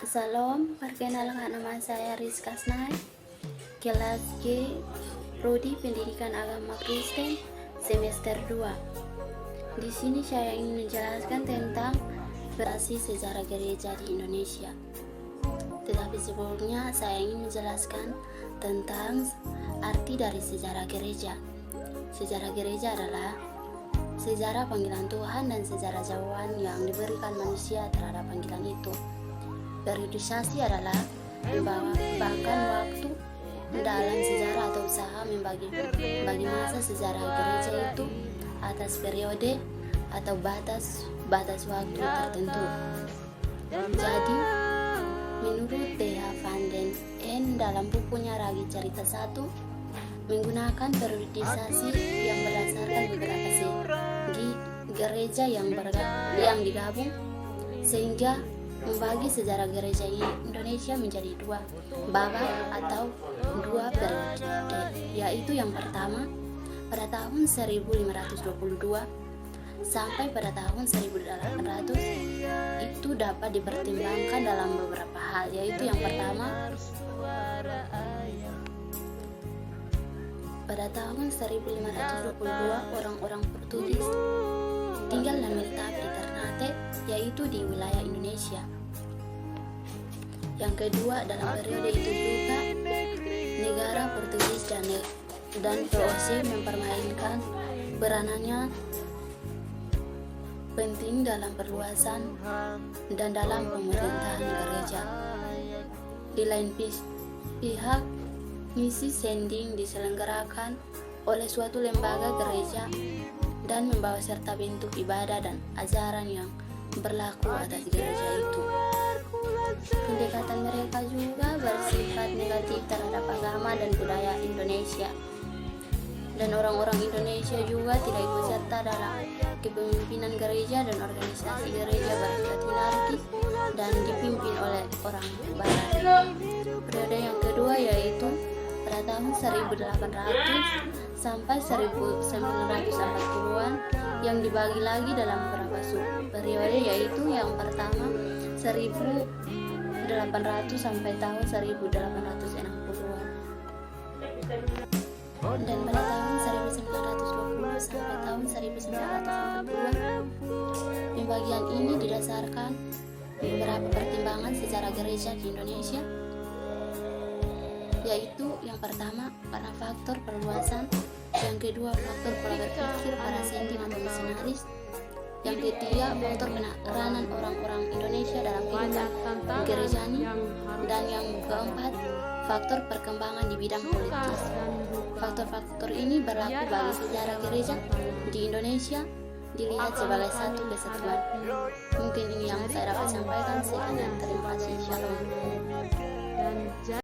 Salam, perkenalkan nama saya Rizka Snai, kelas G, Prodi Pendidikan Agama Kristen, semester 2. Di sini saya ingin menjelaskan tentang berasi sejarah gereja di Indonesia. Tetapi sebelumnya saya ingin menjelaskan tentang arti dari sejarah gereja. Sejarah gereja adalah sejarah panggilan Tuhan dan sejarah jawaban yang diberikan manusia terhadap panggilan itu. Periodisasi adalah bahkan waktu dalam sejarah atau usaha membagi masa sejarah gereja itu atas periode atau batas waktu tertentu. Jadi, menurut D.H. van den N dalam bukunya Ragi Cerita 1, menggunakan periodisasi yang berdasarkan beberapa segi gereja yang digabung sehingga membagi sejarah gereja Indonesia menjadi dua babak atau dua periode, yaitu yang pertama pada tahun 1522 sampai pada tahun 1800. Itu dapat dipertimbangkan dalam beberapa hal, yaitu yang pertama pada tahun 1522 orang-orang Portugis tinggal dan menetap di Ternate, yaitu di wilayah Indonesia. Yang kedua, dalam periode itu juga negara Portugis dan VOC mempermainkan peranannya penting dalam perluasan dan dalam pemerintahan gereja. Di lain pihak, misi sending diselenggarakan oleh suatu lembaga gereja dan membawa serta bentuk ibadah dan ajaran yang berlaku atas gereja itu. Pendekatan mereka juga bersifat negatif terhadap agama dan budaya Indonesia. Dan orang-orang Indonesia juga tidak ikut serta dalam kepemimpinan gereja dan organisasi gereja bersifat hierarkis dan dipimpin oleh orang Barat. Periode yang kedua yaitu pada tahun 1800 sampai 1940-an yang dibagi lagi dalam beberapa periode, yaitu yang pertama 1800 sampai tahun 1860-an, dan pada tahun 1920 sampai tahun 1940-an. Pembagian ini didasarkan beberapa pertimbangan sejarah gereja di Indonesia, yaitu yang pertama karena faktor perluasan, yang kedua faktor pola berpikir para sending atau misionaris, yang ketiga faktor peranan orang-orang Indonesia dalam kehidupan gerejani, dan yang keempat faktor perkembangan di bidang politis. Faktor-faktor ini berlaku bagi sejarah gereja di Indonesia dilihat sebagai satu kesatuan. Mungkin ini yang saya dapat sampaikan. Sekian dan terima kasih. Shalom.